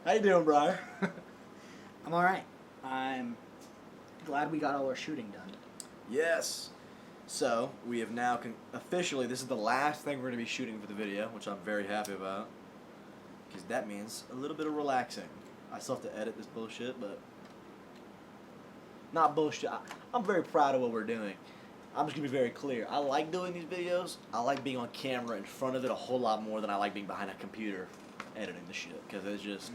How you doing, Briar? I'm alright. I'm glad we got all our shooting done. Yes. So, we have now officially, this is the last thing we're going to be shooting for the video, which I'm very happy about. Because that means a little bit of relaxing. I still have to edit this bullshit, but... Not bullshit. I'm very proud of what we're doing. I'm just going to be very clear. I like doing these videos. I like being on camera in front of it a whole lot more than I like being behind a computer editing the shit. Because it's just...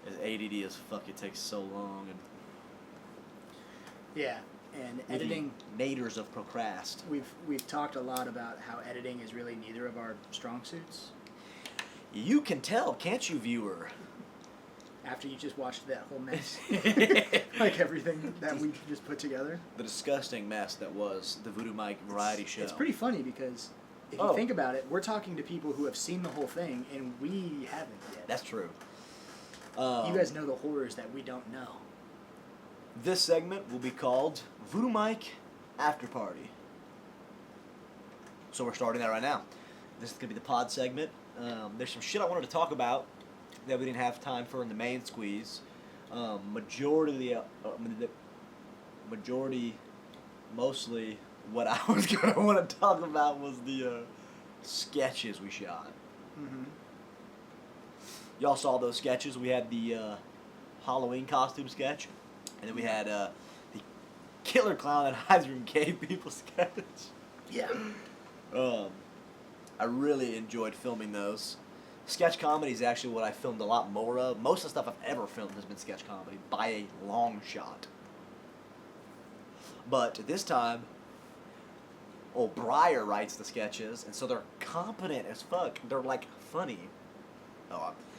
As ADD as fuck, it takes so long. And yeah, and editing... Naders of procrast. We've talked a lot about how editing is really neither of our strong suits. You can tell, can't you, viewer? After you just watched that whole mess. Like everything that we just put together. The disgusting mess that was the Voodoo Mike variety show. It's pretty funny because if you think about it, we're talking to people who have seen the whole thing and we haven't yet. That's true. You guys know the horrors that we don't know. This segment will be called Voodoo Mike After Party. So we're starting that right now. This is going to be the pod segment. There's some shit I wanted to talk about that we didn't have time for in the main squeeze. Mostly what I was going to want to talk about was the sketches we shot. Mm-hmm. Y'all saw those sketches. We had the Halloween costume sketch, and then we had the killer clown that hides from gay people sketch. Yeah. I really enjoyed filming those. Sketch comedy is actually what I filmed a lot more of. Most of the stuff I've ever filmed has been sketch comedy, by a long shot. But this time, Briar writes the sketches, and so they're competent as fuck. They're, like, funny.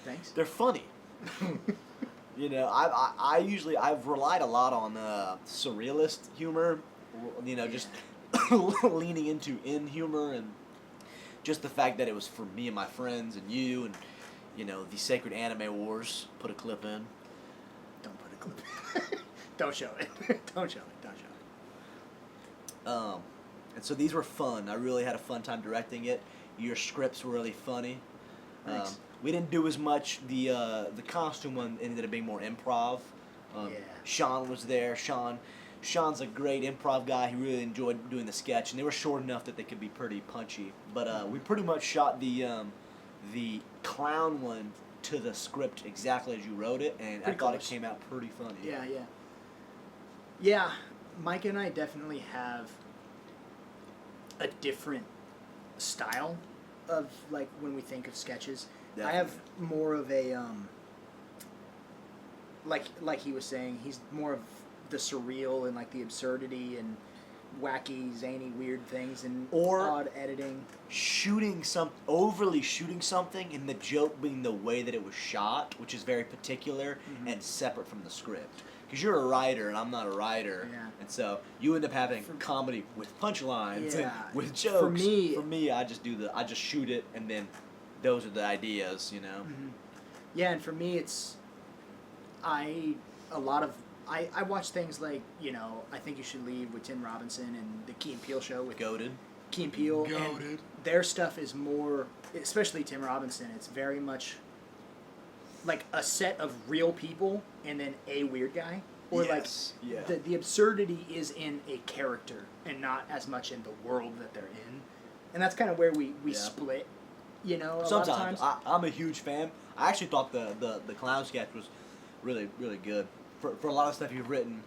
Thanks. They're funny. You know, I've relied a lot on surrealist humor, you know, just leaning into humor, and just the fact that it was for me and my friends and you, and, you know, the Sacred Anime Wars. Put a clip in. Don't put a clip in. Don't show it. Don't show it. Don't show it. And so these were fun. I really had a fun time directing it. Your scripts were really funny. Thanks. We didn't do as much. The costume one ended up being more improv. Yeah. Sean was there. Sean's a great improv guy. He really enjoyed doing the sketch, and they were short enough that they could be pretty punchy. But we pretty much shot the clown one to the script exactly as you wrote it, and I thought it came out pretty funny. Yeah, yeah. Yeah, Mike and I definitely have a different style of, like, when we think of sketches. Definitely. I have more of a, like he was saying, he's more of the surreal and, like, the absurdity and wacky, zany, weird things and odd editing. Overly shooting something, and the joke being the way that it was shot, which is very particular and separate from the script. Because you're a writer, and I'm not a writer, and so you end up having comedy with punchlines and with jokes. For me, I just shoot it, and then those are the ideas, you know. Mm-hmm. Yeah, and for me, it's I watch things like, you know, I Think You Should Leave with Tim Robinson and the Key and Peele show with Goated. Key and Peele. And their stuff is more, especially Tim Robinson. It's very much like a set of real people and then a weird guy. Or the absurdity is in a character and not as much in the world that they're in. And that's kind of where we split, you know, Sometimes. I'm a huge fan. I actually thought the clown sketch was really, really good. For a lot of stuff you've written.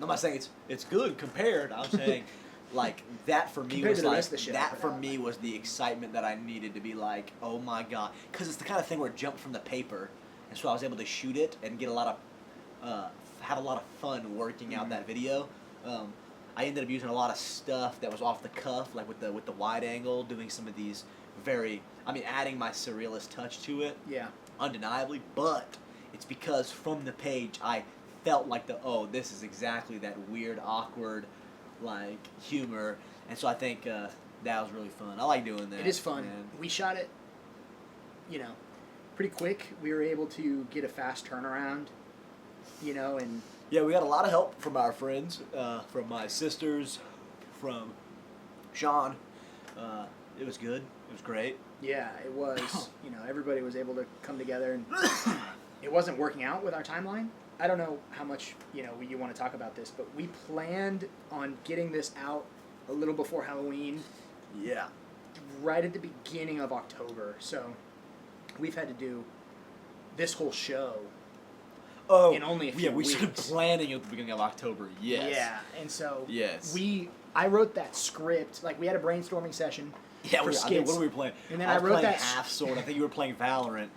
I'm not saying it's good compared. I'm saying, like, that for me was like, that for me was the excitement that I needed to be like, oh my god. Because it's the kind of thing where it jumped from the paper. And so I was able to shoot it and get have a lot of fun working out that video. I ended up using a lot of stuff that was off the cuff, like with the wide angle, doing some of these adding my surrealist touch to it. Yeah. Undeniably, but it's because from the page I felt like this is exactly that weird, awkward, like, humor, and so I think that was really fun. I like doing that. It is fun. We shot it, you know, pretty quick. We were able to get a fast turnaround, you know, and... Yeah, we got a lot of help from our friends, from my sisters, from Sean. It was good. It was great. Yeah, it was. You know, everybody was able to come together and it wasn't working out with our timeline. I don't know how much you want to talk about this, but we planned on getting this out a little before Halloween. Yeah. Right at the beginning of October, so we've had to do this whole show in only a few weeks. We started planning at the beginning of October. Yes. Yeah, and so yes. I wrote that script. Like we had a brainstorming session. Yeah, for skits. What were we playing? And then I was wrote playing that Half Sword. I think you were playing Valorant.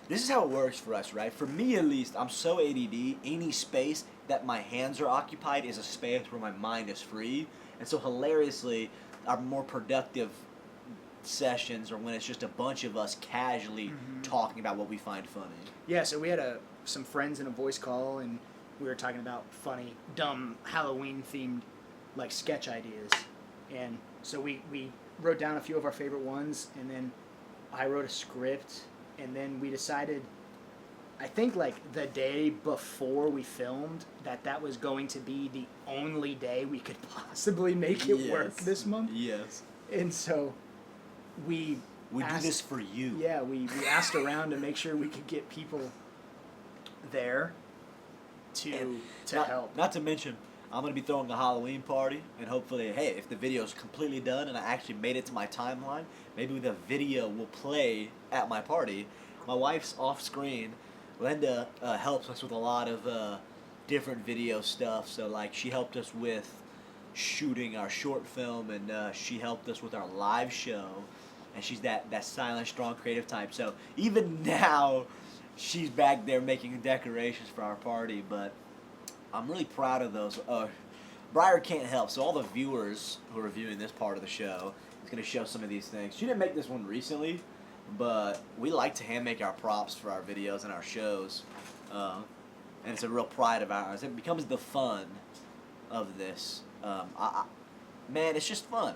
This is how it works for us, right? For me, at least, I'm so ADD. Any space that my hands are occupied is a space where my mind is free. And so, hilariously, our more productive sessions are when it's just a bunch of us casually talking about what we find funny. Yeah, so we had some friends in a voice call, and we were talking about funny, dumb Halloween-themed like sketch ideas. And so we wrote down a few of our favorite ones, and then I wrote a script, and then we decided, I think like the day before we filmed, that was going to be the only day we could possibly make it work this month. Yes. And so we do this for you. Yeah, we asked around to make sure we could get people there to help. Not to mention, I'm going to be throwing a Halloween party, and hopefully, hey, if the video is completely done and I actually made it to my timeline, maybe the video will play at my party. My wife's off screen. Linda helps us with a lot of different video stuff, so like she helped us with shooting our short film, and she helped us with our live show, and she's that silent, strong, creative type. So even now, she's back there making decorations for our party, but I'm really proud of those. Briar can't help, so all the viewers who are viewing this part of the show is going to show some of these things. She didn't make this one recently, but we like to hand make our props for our videos and our shows, and it's a real pride of ours. It becomes the fun of this. Man, it's just fun.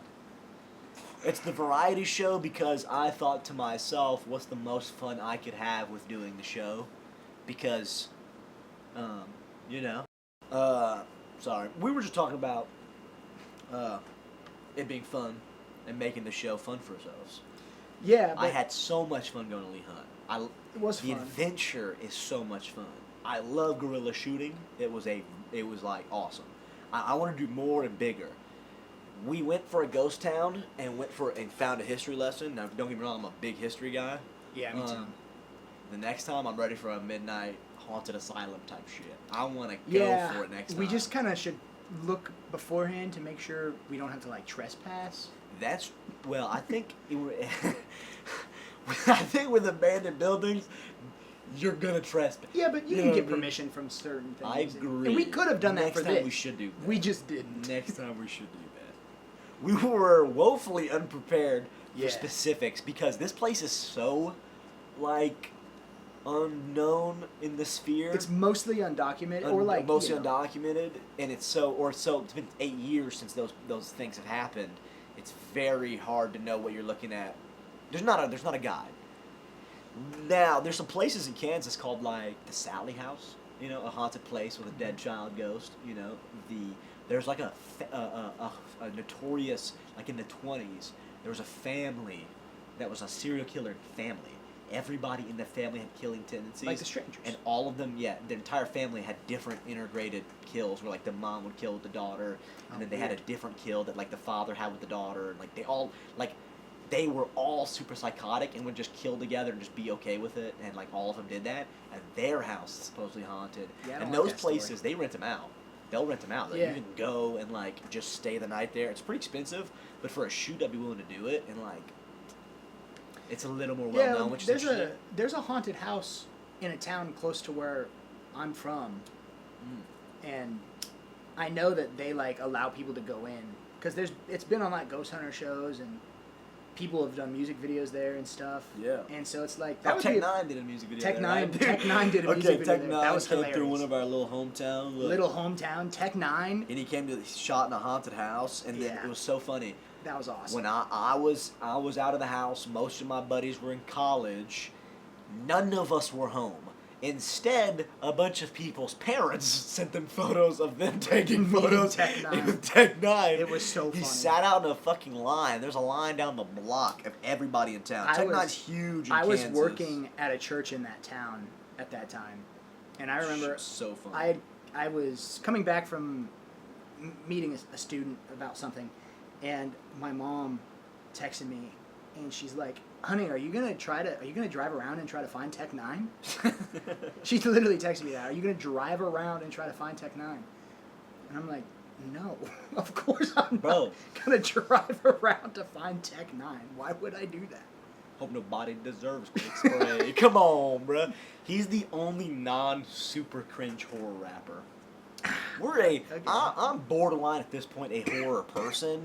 It's the variety show because I thought to myself, what's the most fun I could have with doing the show? Because, sorry. We were just talking about it being fun and making the show fun for ourselves. Yeah, I had so much fun going to Lee Hunt. It was fun. The adventure is so much fun. I love guerrilla shooting. It was like awesome. I want to do more and bigger. We went for a ghost town and found a history lesson. Now, don't get me wrong, I'm a big history guy. Yeah, me too. The next time, I'm ready for a midnight haunted asylum type shit. I want to go for it next time. We just kind of should look beforehand to make sure we don't have to like trespass. I think I think with abandoned buildings, you're gonna trespass. Yeah, but you can get permission from certain things. I agree. And we could have done that for this. Next time we should do that. We just didn't. Next time we should do that. We were woefully unprepared for specifics because this place is so, like, unknown in the sphere. It's mostly undocumented, undocumented, and it's been 8 years since those things have happened. It's very hard to know what you're looking at. There's not a guide. Now, there's some places in Kansas called like the Sally House, a haunted place with a dead child ghost. There's like a notorious, like in the 20s, there was a family that was a serial killer family. Everybody in the family had killing tendencies. Like the Strangers. And all of them, the entire family had different integrated kills where like the mom would kill with the daughter, and then they had a different kill that like the father had with the daughter, and like they were all super psychotic and would just kill together and just be okay with it, and like all of them did that, and their house is supposedly haunted. Yeah, and those places, they rent them out. They'll rent them out. Like, you can go and like just stay the night there. It's pretty expensive, but for a shoot, I'd be willing to do it, and like it's a little more well known. Which there's a haunted house in a town close to where I'm from, and I know that they like allow people to go in because it's been on like ghost hunter shows and people have done music videos there and stuff. Yeah. And so it's like Tech Nine did a music video. Tech Nine did a music video. Tech Nine that was came hilarious. through one of our little hometown. Tech Nine. And he shot in a haunted house, and then it was so funny. That was awesome. When I was out of the house, most of my buddies were in college. None of us were home. Instead, a bunch of people's parents sent them photos of them taking photos with Tech Nine. It was so funny. He sat out in a fucking line. There's a line down the block of everybody in town. Tech Nine's huge in Kansas. I was working at a church in that town at that time, and I remember so fun. I was coming back from meeting a student about something, and my mom texted me, and she's like, "Honey, are you gonna drive around and try to find Tech 9?" She literally texted me that. Are you gonna drive around and try to find Tech 9? And I'm like, no, of course I'm not gonna drive around to find Tech 9. Why would I do that? Hope nobody deserves Quick Spray. Come on, bruh. He's the only non-super cringe horror rapper. I'm borderline at this point a horror person.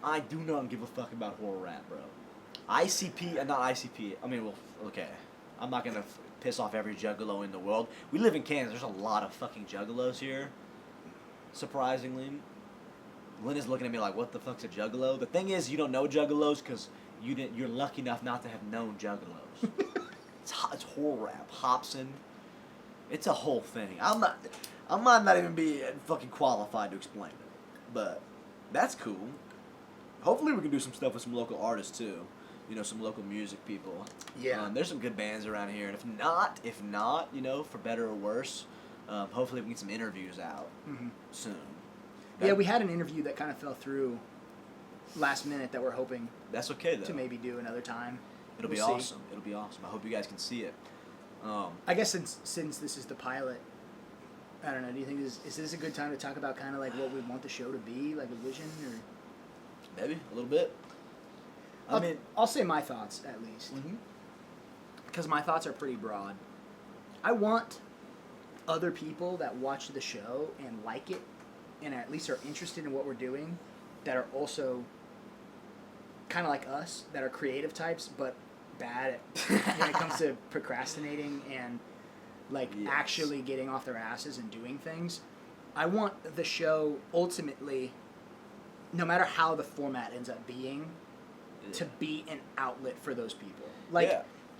I do not give a fuck about horror rap, bro. ICP, not ICP. I mean, well, okay. I'm not gonna piss off every juggalo in the world. We live in Kansas. There's a lot of fucking juggalos here. Surprisingly, Lynn is looking at me like, "What the fuck's a juggalo?" The thing is, you don't know juggalos because you're lucky enough not to have known juggalos. It's horror rap, Hobson. It's a whole thing. I might not even be fucking qualified to explain it, but that's cool. Hopefully, we can do some stuff with some local artists too. You know, some local music people. Yeah. There's some good bands around here, and if not, you know, for better or worse, hopefully we can get some interviews out soon. Yeah, we had an interview that kind of fell through last minute that we're hoping. That's okay though. To maybe do another time. It'll be awesome. It'll be awesome. I hope you guys can see it. I guess since this is the pilot, I don't know. Do you think is this a good time to talk about kind of like what we want the show to be, like a vision, or maybe a little bit? I'll say my thoughts at least, because my thoughts are pretty broad. I want other people that watch the show and like it, and at least are interested in what we're doing, that are also kind of like us, that are creative types, but bad at when it comes to procrastinating and actually getting off their asses and doing things. I want the show ultimately, no matter how the format ends up being, to be an outlet for those people.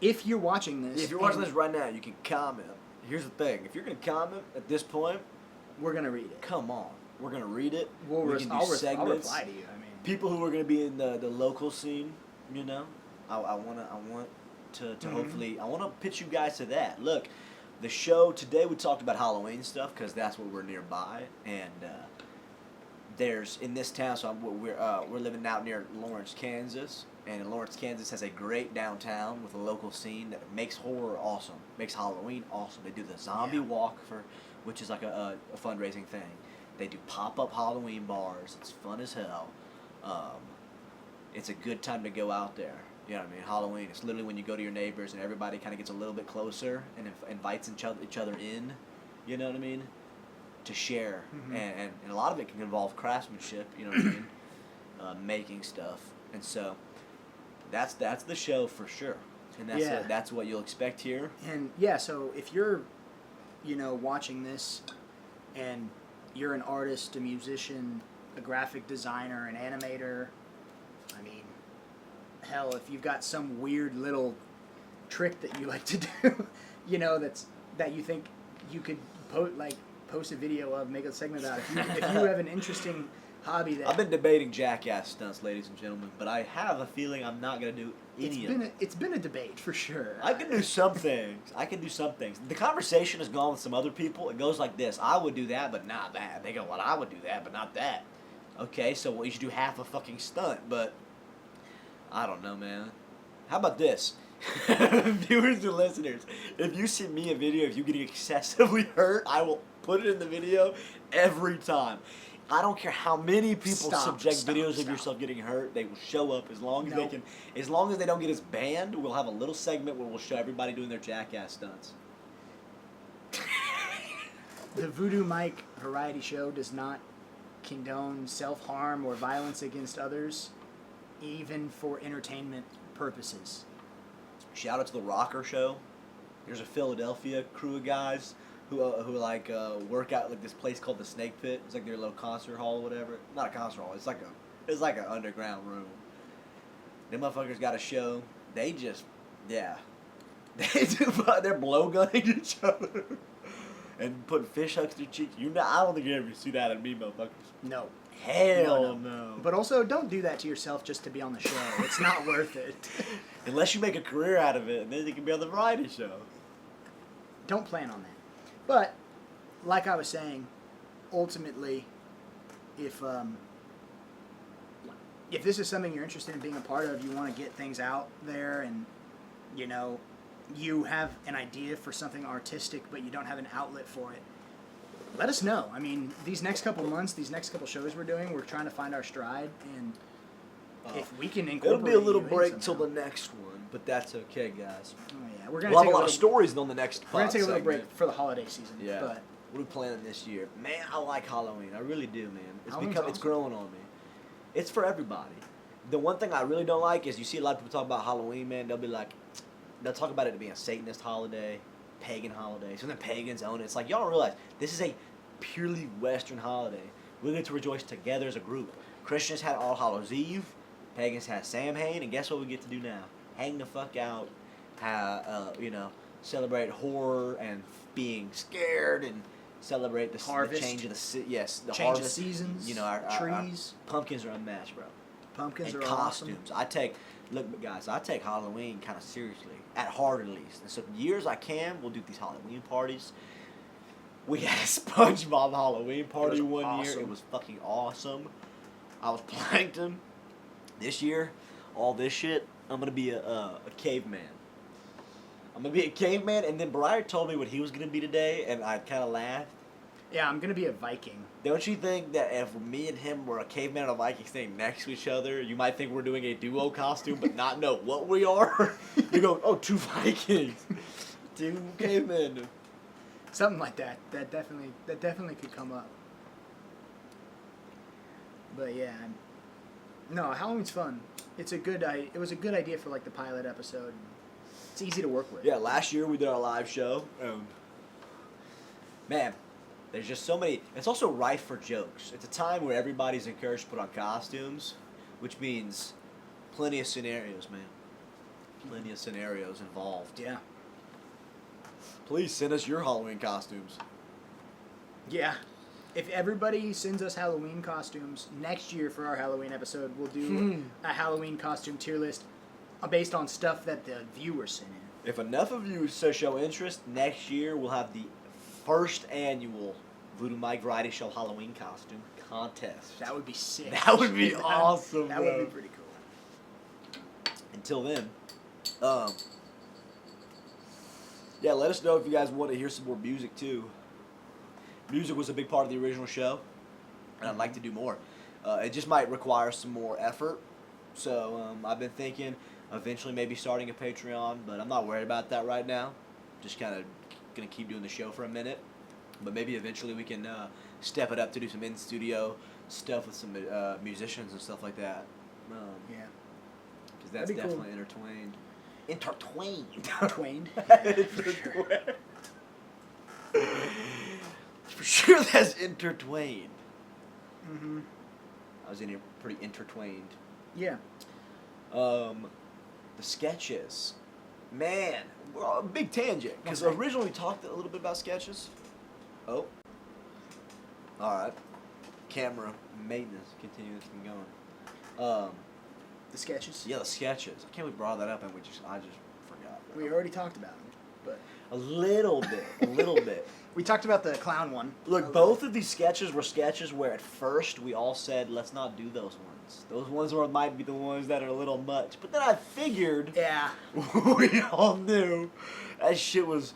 If you're watching this... If you're watching this right now, you can comment. Here's the thing. If you're going to comment at this point... We're going to read it. Come on. We're going to read it. We can do segments. I'll reply to you. People who are going to be in the local scene, you know, I want to hopefully... I want to pitch you guys to that. Look, the show... Today we talked about Halloween stuff because that's what we're nearby. And... there's in this town, so we're living out near Lawrence, Kansas, and Lawrence, Kansas has a great downtown with a local scene that makes horror awesome, makes Halloween awesome. They do the zombie walk which is like a fundraising thing. They do pop-up Halloween bars. It's fun as hell. It's a good time to go out there. You know what I mean? Halloween. It's literally when you go to your neighbors and everybody kind of gets a little bit closer and invites each other in. You know what I mean? To share, and a lot of it can involve craftsmanship, you know what I mean, making stuff, and so that's the show for sure, and that's what you'll expect here. And so if you're, watching this, and you're an artist, a musician, a graphic designer, an animator, I mean, hell, if you've got some weird little trick that you like to do, that you think you could post a video of, make a segment about. If you have an interesting hobby that... I've been debating jackass stunts, ladies and gentlemen, but I have a feeling I'm not going to do any of it. It's been a debate, for sure. I can do some things. The conversation has gone with some other people. It goes like this. I would do that, but not that. They go, well, I would do that, but not that. Okay, so you should do half a fucking stunt, but... I don't know, man. How about this? Viewers and listeners, if you send me a video of you getting excessively hurt, I will put it in the video every time. I don't care how many people subject videos of yourself getting hurt, they will show up as long as they can. As long as they don't get us banned, we'll have a little segment where we'll show everybody doing their jackass stunts. The Voodoo Mike variety show does not condone self-harm or violence against others, even for entertainment purposes. Shout out to the Rocker Show. There's a Philadelphia crew of guys who work out like this place called the Snake Pit. It's like their little concert hall or whatever. Not a concert hall. It's like an underground room. Them motherfuckers got a show. They just they're blowgunning each other and putting fish hooks to their cheeks. I don't think you ever see that in me, motherfuckers. No. Hell no. But also, don't do that to yourself just to be on the show. It's not worth it. Unless you make a career out of it, and then you can be on the variety show. don't plan on that. But like I was saying, ultimately, if this is something you're interested in being a part of, you want to get things out there, and you have an idea for something artistic, but you don't have an outlet for it, let us know. I mean, these next couple months, these next couple shows we're doing, we're trying to find our stride, and if we can incorporate, it'll be a little you break in till somehow. the next one, but that's okay, guys. Oh yeah, we'll We'll have a lot of stories on the next. We're gonna take a little segment. break for the holiday season. Yeah. But What are we planning this year? Man, I like Halloween. I really do, man. It's Halloween's it's awesome. growing on me. It's for everybody. The one thing I really don't like is you see a lot of people talk about Halloween, man. They'll be like, they'll talk about it being a Satanist holiday, pagan holiday. So then pagans own it. It's like, y'all don't realize this is a purely Western holiday. We get to rejoice together as a group. Christians had All Hallows Eve. Pagans had Samhain. And guess what we get to do now? Hang the fuck out. Celebrate horror and being scared and celebrate the Harvest. change of the change harvest. of seasons. Our trees. pumpkins are unmatched, bro. Pumpkins And are costumes. awesome. I take Halloween kind of seriously, at heart at least. And so years I can, we'll do these Halloween parties. We had a SpongeBob Halloween party one year. awesome. It was fucking awesome. I was Plankton. This year, all this shit, I'm gonna be a caveman. I'm gonna be a caveman, and then Briar told me what he was gonna be today, and I kind of laughed. Yeah, I'm gonna be a Viking. Don't you think that if me and him were a caveman and a Viking staying next to each other, you might think we're doing a duo costume, but not know what we are? You go, oh, 2 Vikings, 2 cavemen. Something like that. That definitely could come up. But yeah, no, Halloween's fun. It was a good idea for like the pilot episode. It's easy to work with. Yeah, last year we did our live show. Man, there's just so many. It's also rife for jokes. It's a time where everybody's encouraged to put on costumes, which means plenty of scenarios, man. Plenty of scenarios involved. Yeah. Please send us your Halloween costumes. Yeah. If everybody sends us Halloween costumes, next year for our Halloween episode, we'll do a Halloween costume tier list based on stuff that the viewers sent in. If enough of you show interest, next year we'll have the first annual Voodoo Mike Variety Show Halloween costume contest. That would be sick. That would be awesome, That bro. would be pretty cool. Until then, yeah, let us know if you guys want to hear some more music too. Music was a big part of the original show, and I'd like to do more. It just might require some more effort. So I've been thinking eventually maybe starting a Patreon, but I'm not worried about that right now. Just kind of going to keep doing the show for a minute. But maybe eventually we can step it up to do some in-studio stuff with some musicians and stuff like that. Yeah. Because that's That'd be cool. definitely intertwined. Intertwined. Twained? Yeah, for sure. For sure that's intertwined. Mm-hmm. I was in here pretty intertwined. Yeah. The sketches. Man, we're on a big tangent. Because originally we talked a little bit about sketches. Oh. Alright. Camera maintenance. Continue this thing going. The sketches? Yeah, the sketches. I can't believe we brought that up and I just forgot. We already talked about them. But A little bit. we talked about the clown one. Look, both of these sketches were sketches where at first we all said, let's not do those ones. Those ones might be the ones that are a little much. But then I figured Yeah. we all knew that shit was,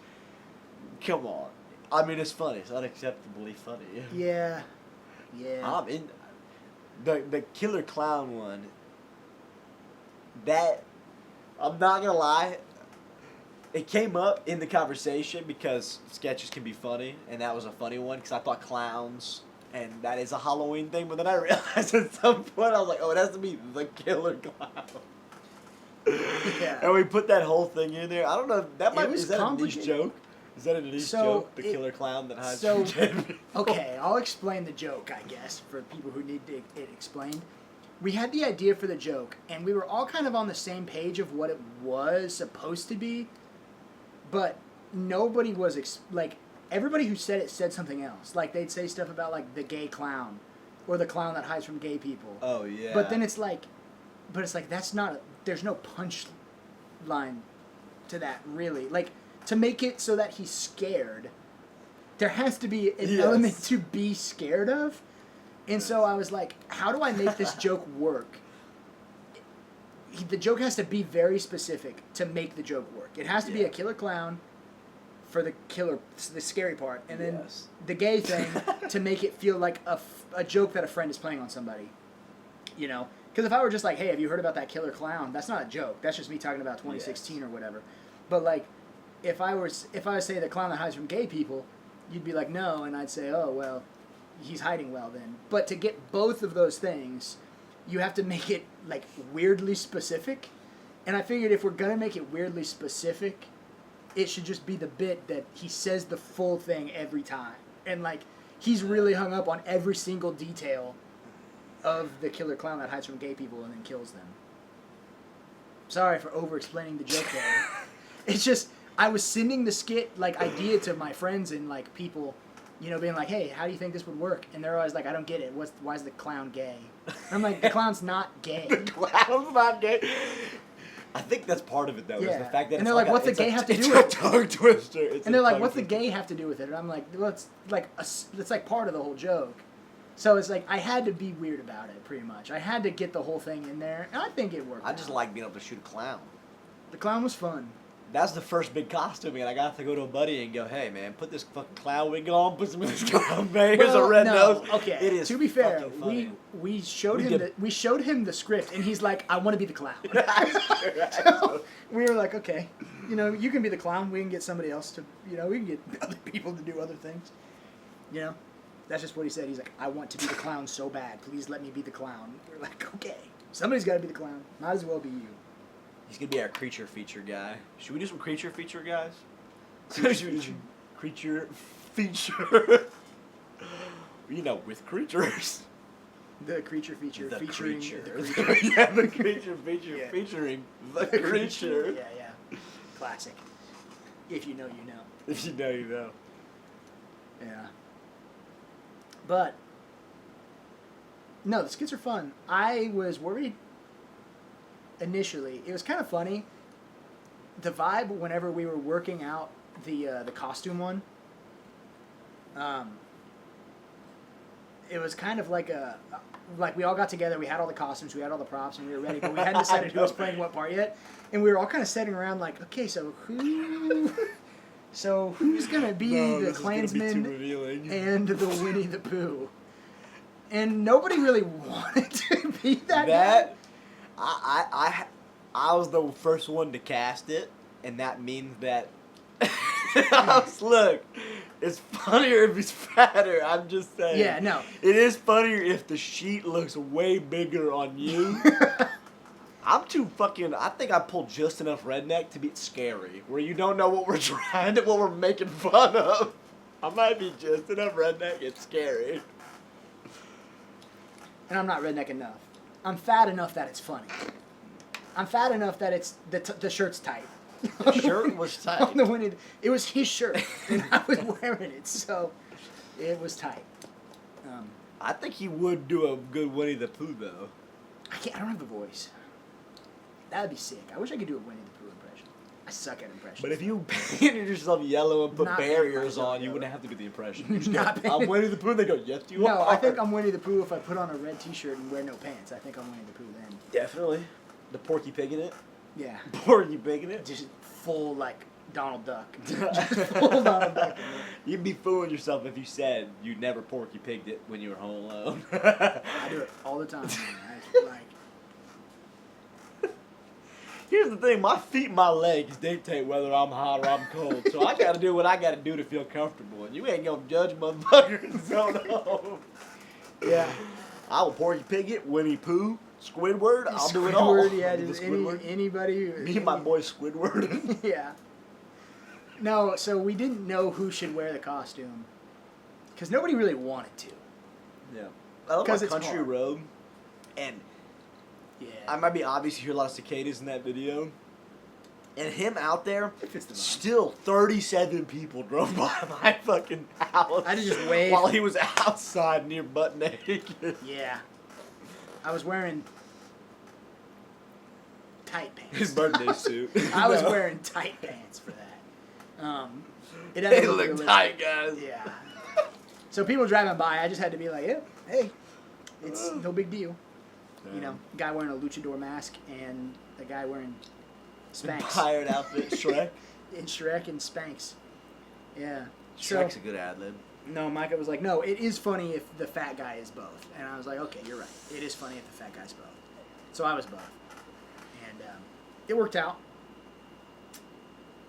come on. I mean, it's funny. It's unacceptably funny. Yeah. Yeah. I'm in the killer clown one. That, I'm not gonna lie, it came up in the conversation because sketches can be funny, and that was a funny one because I thought clowns, and that is a Halloween thing, but then I realized at some point, I was like, oh, it has to be the killer clown. Yeah. And we put that whole thing in there. I don't know, is that a niche complicated. joke? Is that a niche joke? The killer clown that hides from dead people? Okay, I'll explain the joke, I guess, for people who need it explained. We had the idea for the joke, and we were all kind of on the same page of what it was supposed to be, but nobody was, everybody who said it said something else. Like, they'd say stuff about, like, the gay clown, or the clown that hides from gay people. Oh, yeah. But then it's like, that's not, there's no punch line to that, really. Like, to make it so that he's scared, there has to be an Yes. element to be scared of. And so I was like, how do I make this joke work? The joke has to be very specific to make the joke work. It has to be a killer clown for the scary part, and then the gay thing to make it feel like a joke that a friend is playing on somebody. You know? Because if I were just like, hey, have you heard about that killer clown? That's not a joke. That's just me talking about 2016 or whatever. But like, if I was say the clown that hides from gay people, you'd be like, no, and I'd say, oh, well, he's hiding well then. But to get both of those things, you have to make it like weirdly specific. And I figured if we're gonna make it weirdly specific, it should just be the bit that he says the full thing every time. And like, he's really hung up on every single detail of the killer clown that hides from gay people and then kills them. Sorry for over-explaining the joke there. It's just, I was sending the skit like idea to my friends and like people, you know, being like, hey, how do you think this would work? And they're always like, I don't get it. Why is the clown gay? And I'm like, the clown's not gay. The clown's not gay. I think that's part of it, though, is the fact that and they're like, what's the gay have to do with it? It's a tongue twister. And they're like, what's the gay have to do with it? And I'm like, well, it's like part of the whole joke. So it's like, I had to be weird about it, pretty much. I had to get the whole thing in there, and I think it worked I just like being able to shoot a clown. The clown was fun. That's the first big costuming, and I got to go to a buddy and go, hey, man, put this fucking clown wig on, put some of this clown man, here's a red nose. Okay, it is to be fair, funny. we showed him the script, and he's like, I want to be the clown. So we were like, okay, you know, you can be the clown, we can get somebody else to, you know, we can get other people to do other things. You know? That's just what he said. He's like, I want to be the clown so bad. Please let me be the clown. We're like, okay. Somebody's got to be the clown. Might as well be you. He's going to be our creature feature guy. Should we do some creature feature, guys? Creature feature. You know, with creatures. The creature feature The featuring creature. the creature. Yeah, the creature feature featuring the creature. Yeah. Classic. If you know, you know. If you know, you know. Yeah. But, no, the skits are fun. I was worried initially. It was kind of funny. The vibe whenever we were working out the costume one, it was kind of like like we all got together, we had all the costumes, we had all the props, and we were ready, but we hadn't decided who was playing what part yet. And we were all kind of sitting around like, okay, so who's going to be the Klansman and the Winnie the Pooh? And nobody really wanted to be that guy. I was the first one to cast it, and that means that look, it's funnier if he's fatter. I'm just saying. Yeah, no. It is funnier if the sheet looks way bigger on you. I'm too fucking. I think I pulled just enough redneck to be scary, where you don't know what we're making fun of. I might be just enough redneck. It's scary. And I'm not redneck enough. I'm fat enough that it's funny. I'm fat enough that it's the shirt's tight. The shirt was tight. On the Winnie, it was his shirt, and I was wearing it, so it was tight. I think he would do a good Winnie the Pooh, though. I don't have the voice. That would be sick. I wish I could do a Winnie the Pooh impression. I suck at impressions. But if you painted yourself yellow and put Not barriers painting on, you myself wouldn't have to do the impression. You just Not go, I'm Winnie the Pooh. They go, yes, you are. No, I think I'm Winnie the Pooh if I put on a red T-shirt and wear no pants. I think I'm Winnie the Pooh then. Definitely. The Porky Pig in it. Yeah. Porky Pig in it. Just full like Donald Duck. Just full Donald Duck. You'd be fooling yourself if you said you never Porky Pigged it when you were home alone. I do it all the time. Here's the thing, my feet and my legs dictate whether I'm hot or I'm cold, so I gotta do what I gotta do to feel comfortable, and you ain't gonna judge motherfuckers, so no. Yeah. I will Porky Pig it, Winnie Pooh, Squidward, I'll do it all. Squidward, yeah, I'll do just the Squidward. anybody. Me and my boy Squidward. Yeah. No, so we didn't know who should wear the costume, because nobody really wanted to. Yeah. I love my Because it's country hard. road, and Yeah. I might be obvious, you hear a lot of cicadas in that video. And him out there, It fits the vibe. still 37 people drove by my fucking house. I had to just wave. While he was outside near butt naked. Yeah. I was wearing tight pants. His birthday suit. I was No. wearing tight pants for that. It doesn't They look look realistic. tight, guys. Yeah. So people driving by, I just had to be like, yeah, hey, it's no big deal. Damn. You know, guy wearing a luchador mask and a guy wearing Spanx. Pirate outfit, Shrek. In Shrek and Spanx. Yeah. Shrek's a good ad lib. No, Micah was like, no, it is funny if the fat guy is both. And I was like, okay, you're right. It is funny if the fat guy's both. So I was both. And it worked out.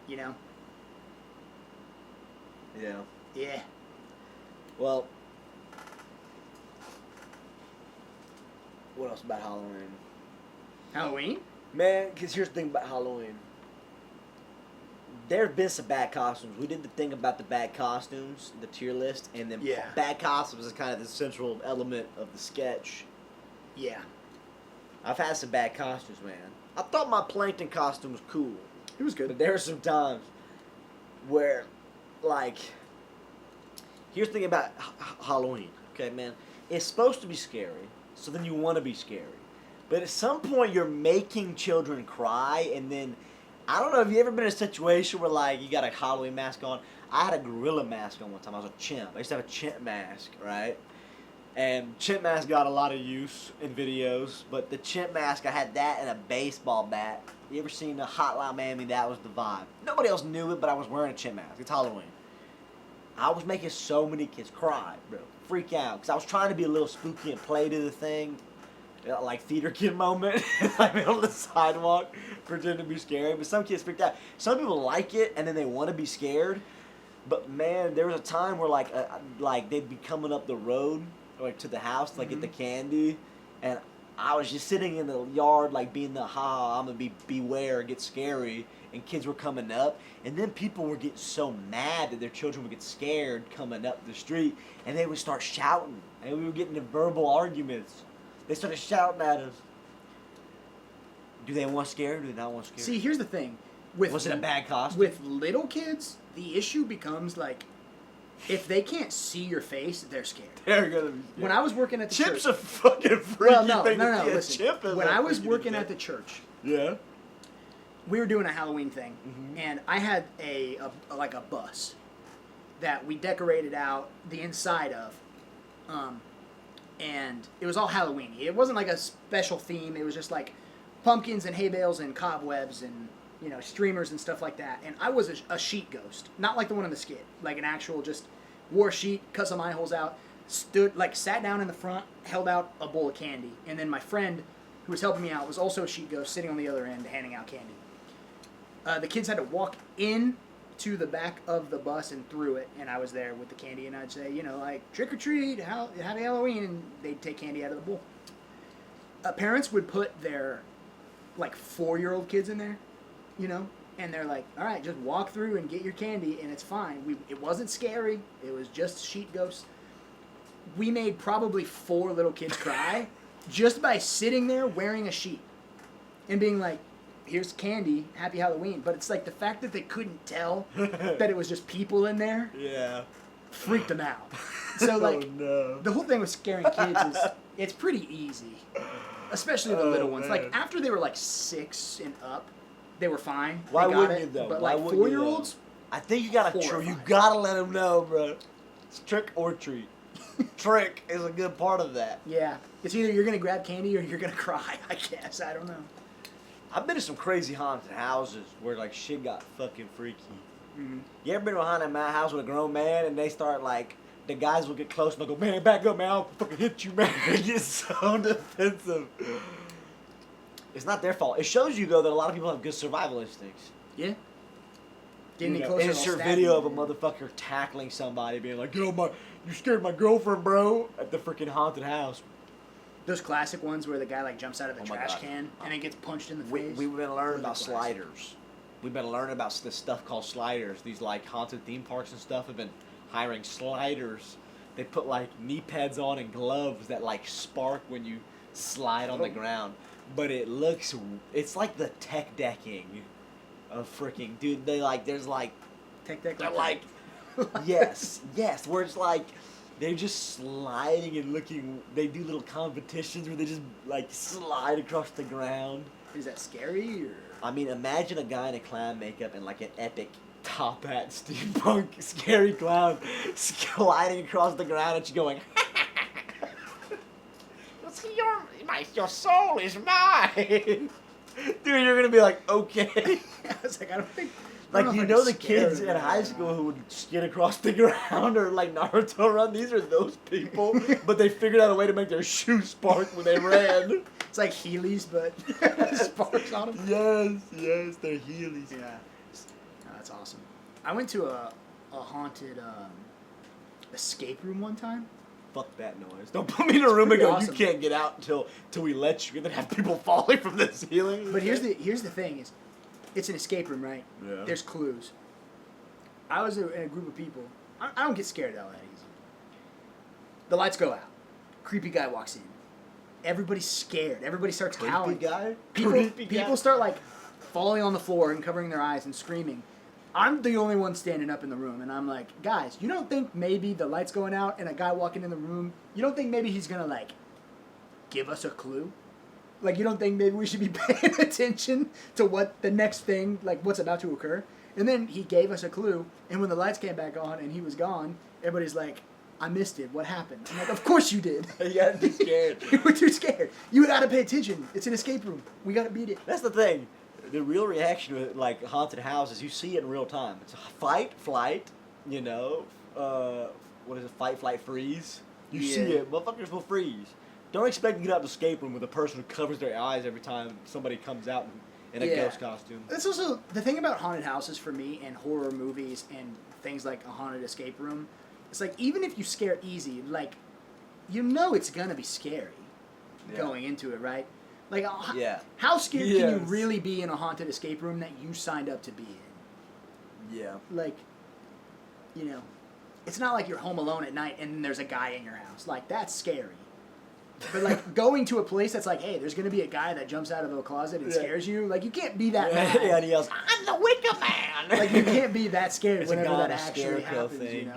You know? Yeah. Yeah. Well, what else about Halloween? Halloween? Man, because here's the thing about Halloween. There have been some bad costumes. We did the thing about the bad costumes, the tier list, and then Yeah. bad costumes is kind of the central element of the sketch. Yeah. I've had some bad costumes, man. I thought my plankton costume was cool. It was But good. there are some times where, like, here's the thing about Halloween, okay, man? It's supposed to be scary, so then you want to be scary. But at some point, you're making children cry, and then, I don't know, have you ever been in a situation where, like, you got a Halloween mask on? I had a gorilla mask on one time. I was a chimp. I used to have a chimp mask, right? And chimp mask got a lot of use in videos, but the chimp mask, I had that and a baseball bat. You ever seen the Hotline Miami? That was the vibe. Nobody else knew it, but I was wearing a chimp mask. It's Halloween. I was making so many kids cry, bro. Freak out. Because I was trying to be a little spooky and play to the thing. You know, like theater kid moment. Like on the sidewalk. Pretend to be scary. But some kids freaked out. Some people like it and then they want to be scared. But man, there was a time where like they'd be coming up the road like to the house to like get the candy. And I was just sitting in the yard like being the I'm gonna beware, get scary. And kids were coming up, and then people were getting so mad that their children would get scared coming up the street, and they would start shouting, and we were getting into verbal arguments. They started shouting at us. Do they want scared, or do they not want scared? See, here's the thing. Was it a bad costume? With little kids, the issue becomes like, if they can't see your face, they're scared. They're gonna be scared. When I was working at the Chip's church, a fucking freaky no, thing to see. listen. Chip is When a I was freaky working thing. at the church, Yeah. we were doing a Halloween thing, Mhm. and I had a bus that we decorated out the inside of, and it was all Halloween. It wasn't like a special theme. It was just like pumpkins and hay bales and cobwebs and streamers and stuff like that. And I was a sheet ghost, not like the one in the skit, like an actual just wore a sheet, cut some eye holes out, sat down in the front, held out a bowl of candy, and then my friend who was helping me out was also a sheet ghost, sitting on the other end handing out candy. The kids had to walk in to the back of the bus and through it, and I was there with the candy, and I'd say, like, trick or treat, happy Halloween, and they'd take candy out of the bowl. Parents would put their, like, 4-year-old kids in there, and they're like, all right, just walk through and get your candy, and it's fine. It wasn't scary. It was just sheet ghosts. We made probably 4 little kids cry just by sitting there wearing a sheet and being like, here's candy, happy Halloween. But it's like the fact that they couldn't tell that it was just people in there Yeah. freaked them out. So like, Oh, no. the whole thing with scaring kids is it's pretty easy, especially the little ones. man. Like after they were like 6 and up, they were fine. Why They got wouldn't it. you, though? But Why like wouldn't you, 4-year-olds, I think you gotta Horrifying. you gotta let them know, bro. It's trick or treat. Trick is a good part of that. yeah, it's either you're gonna grab candy or you're gonna cry. I guess I don't know. I've been to some crazy haunted houses where like shit got fucking freaky. Mm-hmm. You ever been behind my house with a grown man and they start like the guys will get close and they'll go, man, back up, man, I'll fucking hit you, man. It gets so defensive. It's not their fault. It shows you though that a lot of people have good survival instincts. Yeah. Get any You know, closer, I'll insert stab video you. of a motherfucker tackling somebody, being like, you scared my girlfriend, bro, at the freaking haunted house. Those classic ones where the guy like jumps out of the Oh my trash God. can and then gets punched in the We've face. been learning about Those are classic. sliders. We've been learning about this stuff called sliders. These like haunted theme parks and stuff have been hiring sliders. They put like knee pads on and gloves that like spark when you slide on the ground. But it's like the tech decking of freaking, dude, there's like, Take that. they're like, yes, where it's like, they're just sliding and looking, they do little competitions where they just like slide across the ground. Is that scary or? I mean, imagine a guy in a clown makeup and like an epic top hat, steampunk, scary clown sliding across the ground at you going, your soul is mine. Dude, you're going to be like, okay. I was like, I don't think... Like, the kids in high school who would skid across the ground or like Naruto run, these are those people, but they figured out a way to make their shoes spark when they ran. It's like Heelys, but sparks on them. Yes, they're Heelys. Yeah. No, that's awesome. I went to a haunted escape room one time. Fuck that noise. Don't put me in a room and go, awesome. You can't get out until we let you, and then have people falling from the ceiling. But here's the thing is, it's an escape room, right? Yeah. There's clues. I was in a group of people. I don't get scared that easy. The lights go out. Creepy guy walks in. Everybody's scared. Everybody starts howling. People start like falling on the floor and covering their eyes and screaming. I'm the only one standing up in the room, and I'm like, guys, you don't think maybe the light's going out and a guy walking in the room, you don't think maybe he's gonna like give us a clue? Like, you don't think maybe we should be paying attention to what the next thing, like what's about to occur? And then he gave us a clue, and when the lights came back on and he was gone, everybody's like, I missed it. What happened? I'm like, of course you did. You gotta be scared. You were too scared. You gotta pay attention. It's an escape room. We gotta beat it. That's the thing. The real reaction to like haunted houses, you see it in real time. It's a fight, flight, what is it? Fight, flight, freeze. You see it. Motherfuckers will freeze. Don't expect to get out of the escape room with a person who covers their eyes every time somebody comes out in a ghost costume. That's also the thing about haunted houses for me and horror movies and things like a haunted escape room. It's like, even if you scare easy, like, it's gonna be scary going into it, right? Like, how scared can you really be in a haunted escape room that you signed up to be in? Yeah. Like, it's not like you're home alone at night and there's a guy in your house. Like, that's scary. But, like, going to a place that's like, hey, there's going to be a guy that jumps out of a closet and scares you. Like, you can't be that mad. Yeah, and he yells, I'm the Wicker Man! Like, you can't be that scared It's whenever that actually happens, thing.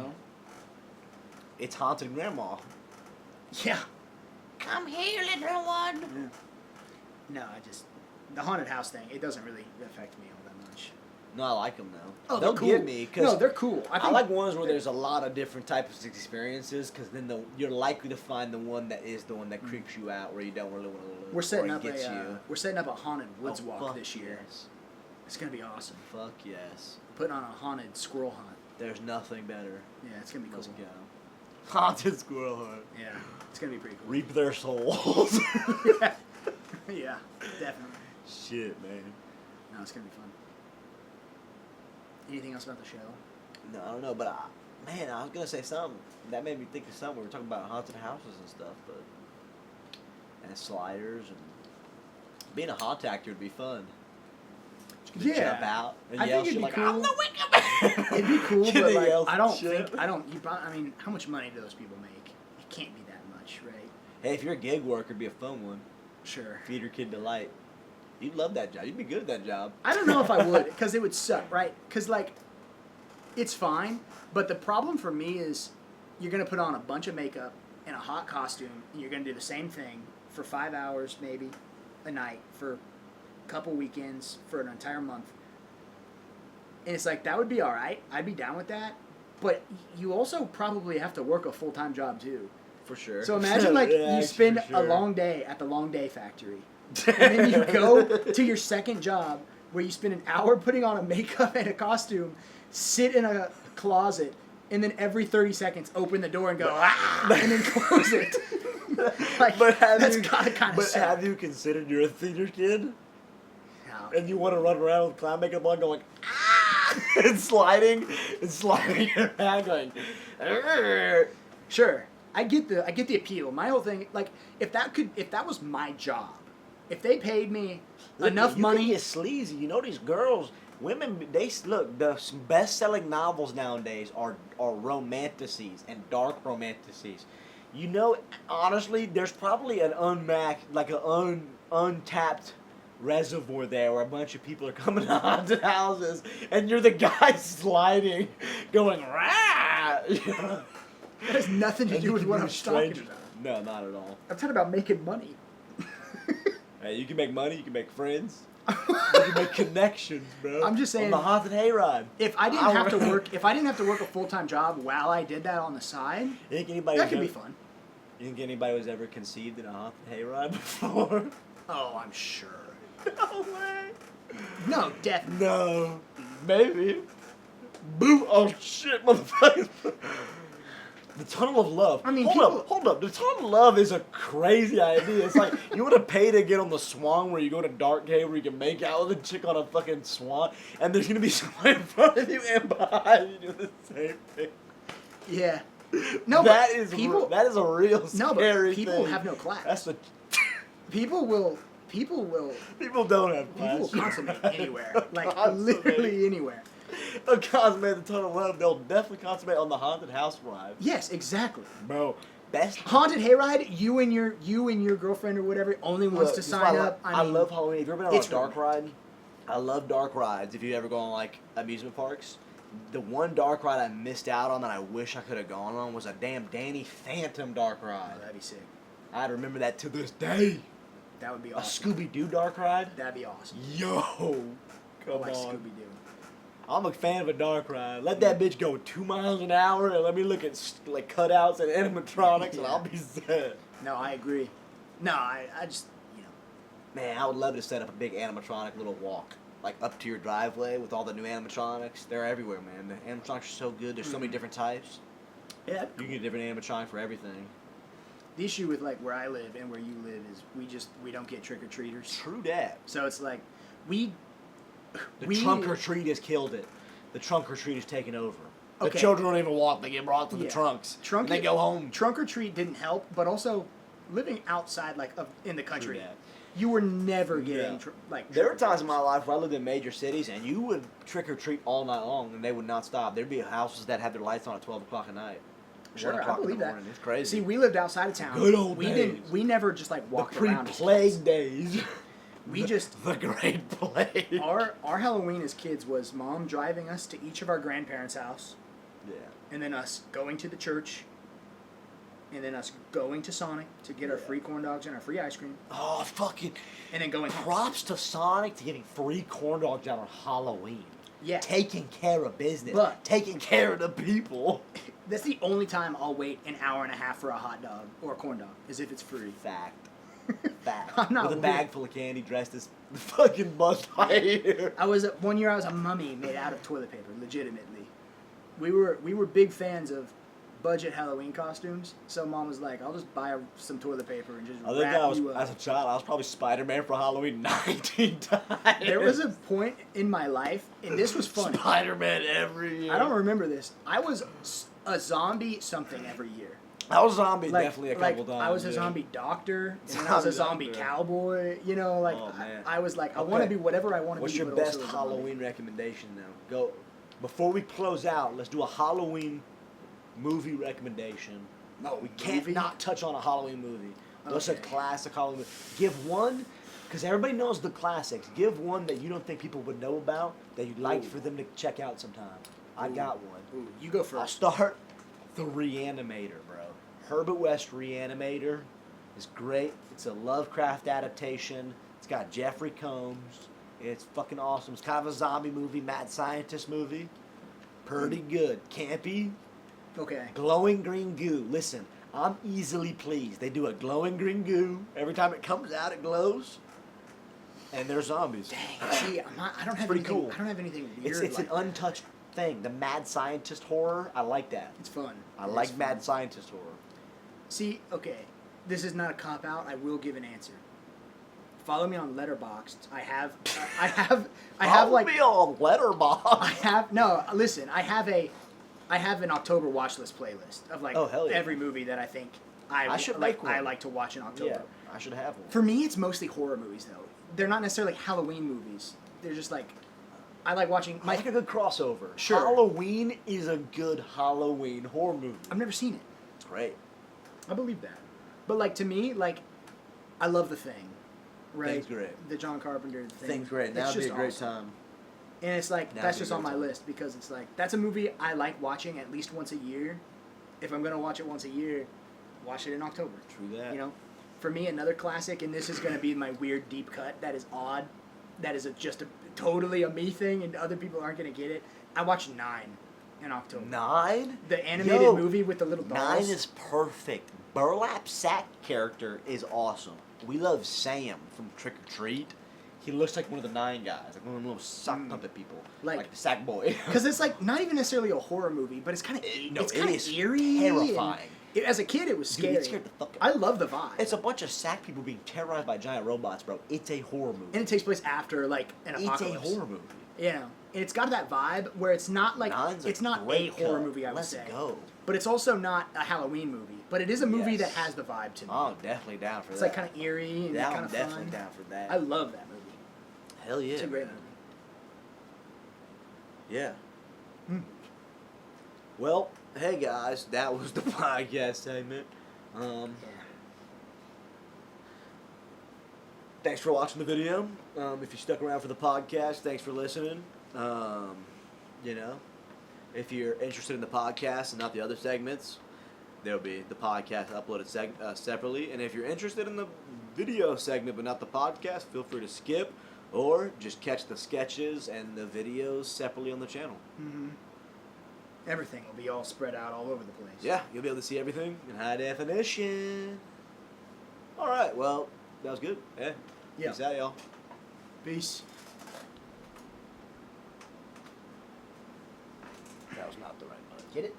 It's haunted grandma. Yeah. Come here, little one. Yeah. No, the haunted house thing, it doesn't really affect me all that much. No, I like them now. Oh, they'll they're cool. get me. No, they're cool. I like ones where there's a lot of different types of experiences, because then you're likely to find the one that is the one that creeps you out, where you don't really want to look. We're setting up a haunted woods walk this year. Yes. It's gonna be awesome. Fuck yes. Putting on a haunted squirrel hunt. There's nothing better. Yeah, it's gonna be cool. Let's go. Haunted squirrel hunt. Yeah, it's gonna be pretty cool. Reap their souls. Yeah, definitely. Shit, man. No, it's gonna be fun. Anything else about the show? No, I don't know, but I was gonna say something that made me think of something. We were talking about haunted houses and stuff, and sliders, and being a haunt actor would be fun. Jump out and yell shit like, cool. I'm the Wicker Man. It'd be cool, but like, I mean, how much money do those people make? It can't be that much, right? Hey, if you're a gig worker, it'd be a fun one. Sure. Theater kid delight. You'd love that job. You'd be good at that job. I don't know if I would, because it would suck, right? Because, like, it's fine, but the problem for me is you're going to put on a bunch of makeup and a hot costume, and you're going to do the same thing for 5 hours, maybe, a night, for a couple weekends, for an entire month. And it's like, that would be all right. I'd be down with that. But you also probably have to work a full-time job, too. For sure. So imagine, like, you spend a long day at the Long Day Factory. And then you go to your second job where you spend an hour putting on a makeup and a costume, sit in a closet, and then every 30 seconds open the door and go, and then close it. Like, that's gotta kind of suck. But have you considered you're a theater kid? No. And you want to run around with clown makeup on going, and sliding around going, Sure. I get the appeal. My whole thing, like, if that was my job, if they paid me enough money, you can get sleazy. You know, these girls, women, the best-selling novels nowadays are romanticises and dark romanticises. You know, honestly, there's probably an untapped reservoir there where a bunch of people are coming to haunted houses, and you're the guy sliding, going, rah! That has nothing to do with what I'm talking about. No, not at all. I'm talking about making money. Hey, you can make money, you can make friends. We can make connections, bro. I'm just saying. On the haunted hayride. If I didn't have to work a full-time job while I did that on the side, You think anybody that could be fun. You think anybody was ever conceived in a haunted hayride before? Oh, I'm sure. No way. No, definitely. No. Maybe. Boo! Oh shit, motherfucker! The Tunnel of Love. I mean, hold up. The Tunnel of Love is a crazy idea. It's like you want to pay to get on the Swan, where you go to Dark Cave, where you can make out with a chick on a fucking swan, and there's gonna be someone in front of you and behind you doing the same thing. Yeah. No, that but is people. that is a real scary No, but people thing. have no class. That's the. People will. People don't have class. People will consummate anywhere. Like Consummate. literally anywhere. They'll consummate the Tunnel of Love. They'll definitely consummate on the haunted house ride. Yes, exactly. Bro, best Haunted hayride. You and your girlfriend or whatever only wants to sign up. I love Halloween. Have you ever been on it's a dark ride? I love dark rides. If you ever go on like amusement parks, the one dark ride I missed out on that I wish I could have gone on was a damn Danny Phantom dark ride. Oh, that'd be sick. I remember that to this day. That would be A awesome. Scooby-Doo dark ride. That'd be awesome. Yo, come Like on. Scooby-Doo. I'm a fan of a dark ride. Let that bitch go 2 miles an hour and let me look at like cutouts and animatronics and I'll be set. No, I agree. No, I just, Man, I would love to set up a big animatronic little walk, like up to your driveway with all the new animatronics. They're everywhere, man. The animatronics are so good. There's so many different types. Yeah. You can get a different animatronic for everything. The issue with like where I live and where you live is we don't get trick or treaters. True that. So it's like The trunk or treat has killed it. The trunk or treat has taken over. The Okay. children don't even walk; they get brought to the Yeah. trunks. Trunk and they go home. Trunk or treat didn't help, but also living outside in the country, that. you were never Yeah. getting There were times in my life where I lived in major cities, and you would trick or treat all night long, and they would not stop. There'd be houses that had their lights on at 12 o'clock at night. Sure, 1 I o'clock in believe the that. morning. It's crazy. See, we lived outside of town. Good old we days. We never just like The walked around. pre-plague days. We just the Great Plague. our Halloween as kids was mom driving us to each of our grandparents' house, Yeah. and then us going to the church, and then us going to Sonic to get our free corn dogs and our free ice cream, Oh, fucking and then going home. props to Sonic to getting free corn dogs out on Halloween. Yeah, Taking care of business. But- taking care of the people. that's the only time I'll wait an hour and a half for a hot dog or a corn dog, is if it's free. Fact. Fact. I'm not With a weird. bag full of candy dressed as the fucking Buzz Lightyear. One year I was a mummy made out of toilet paper, legitimately. We were big fans of budget Halloween costumes, so mom was like, I'll just buy some toilet paper and just I think wrap you up. as a child, I was probably Spider-Man for Halloween 19 times. There was a point in my life, and this was funny. Spider-Man every year. I don't remember this. I was a zombie something every year. I was a zombie Like, definitely a couple times. I was a yeah. zombie doctor, and then I was a zombie Doctor. cowboy. You know, like Oh, man. I was like, I want to Okay. be whatever I want to be. What's your but best also a zombie. Halloween recommendation now? Go. Before we close out, let's do a Halloween movie recommendation. No, We can't movie? not touch on a Halloween movie. What's a Okay. classic Halloween movie? Give one, because everybody knows the classics. Give one that you don't think people would know about that you'd like Ooh. for them to check out sometime. I got one. Ooh, you go I'll first. start The Reanimator, bro. Herbert West Reanimator is great. It's a Lovecraft adaptation. It's got Jeffrey Combs. It's fucking awesome. It's kind of a zombie movie, mad scientist movie. Pretty good. Campy. Okay. Glowing green goo. Listen, I'm easily pleased. They do a glowing green goo. Every time it comes out, it glows. And they're zombies. Dang. See, I don't have pretty anything. cool. I don't have anything weird. It's like an untouched thing. The mad scientist horror, I like that. It's fun. I It like is mad fun. scientist horror. See, okay, this is not a cop out. I will give an answer. Follow me on Letterboxd. I have Follow like me on Letterboxd. I have no. Listen, I have an October watch list playlist of like Oh, hell yeah. every movie that I think I should make one. I like to watch in October. Yeah, I should have one. For me, it's mostly horror movies though. They're not necessarily Halloween movies. They're just like I like watching. I like a good crossover. Sure. Halloween is a good Halloween horror movie. I've never seen it. It's great. I believe that. But like to me, like I love The Thing. Right? Thing's great. The John Carpenter Thing. Thing's great. That's That'd be a just great awesome. time. And it's like That'd that's be a just on great my time. list because it's like that's a movie I like watching at least once a year. If I'm gonna watch it once a year, watch it in October. True that. You know, for me another classic, and this is gonna be my weird deep cut that is odd. that is just totally a me thing, and other people aren't gonna get it. I watched 9 in October. 9? The animated movie with the little dolls. 9 is perfect. Burlap Sack character is awesome. We love Sam from Trick or Treat. He looks like one of the 9 guys, like one of the little sock puppet people, like the Sack Boy. Because it's like not even necessarily a horror movie, but it's kind of eerie, terrifying. As a kid, it was scary. Dude, it scared the fuck out of me. I love the vibe. It's a bunch of sack people being terrorized by giant robots, bro. It's a horror movie. And it takes place after like an apocalypse. It's a horror movie. You know, and it's got that vibe where it's not like it's not a horror movie. I would say. Let's go. But it's also not a Halloween movie. But it is a movie that has the vibe to me. Oh, definitely down for that. It's like kind of eerie and kind of fun. Definitely down for that. I love that movie. Hell yeah. It's a great movie. Yeah. Well, hey guys, that was the podcast segment. Thanks for watching the video. If you stuck around for the podcast, thanks for listening. You know, if you're interested in the podcast and not the other segments, there'll be the podcast uploaded separately. And if you're interested in the video segment but not the podcast, feel free to skip or just catch the sketches and the videos separately on the channel. Everything will be all spread out all over the place. Yeah, you'll be able to see everything in high definition. All right, well, that was good. Yeah. Peace out, y'all. Peace. That was not the right button. Get it?